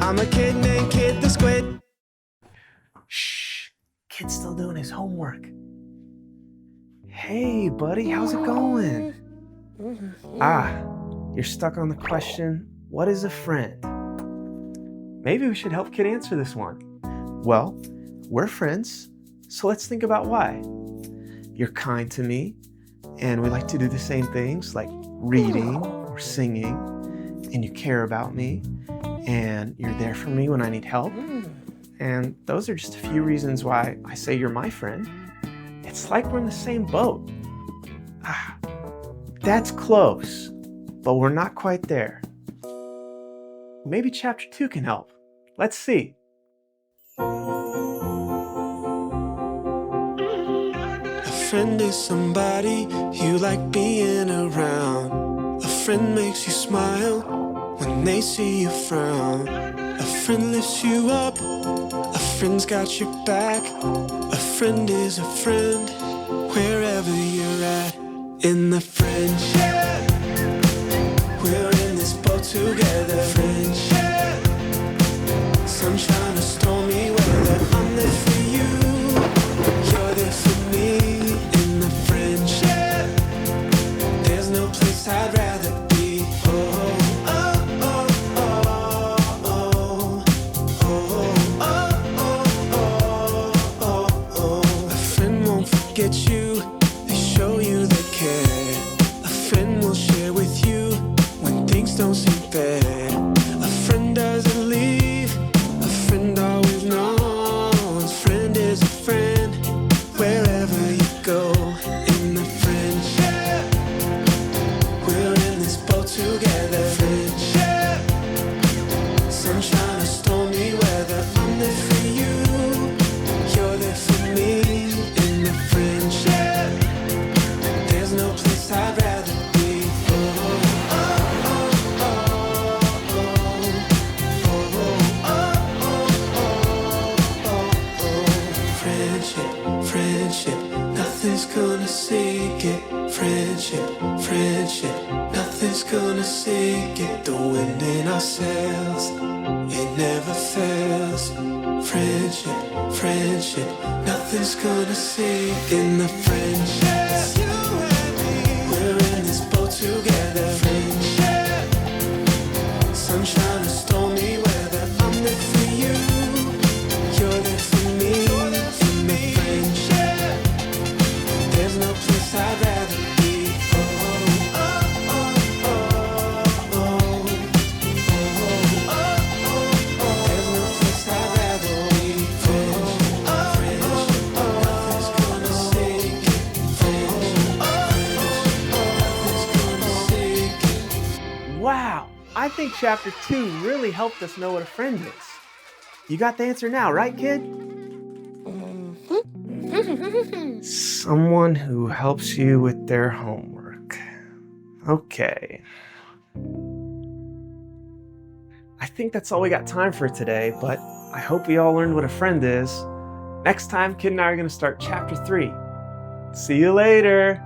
I'm a kid named Kyd the Squid. Shh, kid's still doing his homework. Hey, buddy, how's it going? You're stuck on the question, what is a friend? Maybe we should help Kyd answer this one. Well, we're friends, so let's think about why. You're kind to me, and we like to do the same things like reading or singing, and you care about me, and you're there for me when I need help. And those are just a few reasons why I say you're my friend. It's like we're in the same boat. That's close, but we're not quite there. Maybe chapter 2 can help. Let's see. A friend is somebody you like being around. A friend makes you smile when they see you frown. A friend lifts you up. A friend's got your back. A friend is a friend wherever you're at. In the friendship, we're in this boat together. Friendship, sunshine or stormy weather. I'm there for you, you're there for me. In the friendship, there's no place I'd rather be. Oh, oh, oh, oh, oh, oh, oh, oh. A friend won't forget you, they show you they care. A friend will share with you when things don't seem fair. A friend doesn't leave, a friend always knows. Friend is a friend wherever you go. In the friendship, we're in this boat together. Friendship, sunshine or stormy weather. I'm there for you, you're there for me. In the friendship, there's no place I'd rather be. Oh, oh, oh, oh, oh, oh, oh, oh, oh. Friendship, friendship, nothing's gonna sink it. Friendship, friendship, nothing's gonna sink it. The wind in our sails, it never fails. Friendship, friendship, nothing's gonna sink. In the friendship, we're in this boat together. Friendship, sunshine or stormy weather. I'm there for you, you're there for me. In the friendship, there's no place I'd rather be. Oh, oh, oh, oh, oh, oh, oh. There's no place I'd rather be. Friendship, nothing's gonna sink it. Friendship, nothing's gonna sink it. Wow, I think chapter 2 really helped us know what a friend is. You got the answer now, right, kid? Someone who helps you with their homework. Okay. I think that's all we got time for today, but I hope we all learned what a friend is. Next time, Kyd and I are going to start chapter 3. See you later.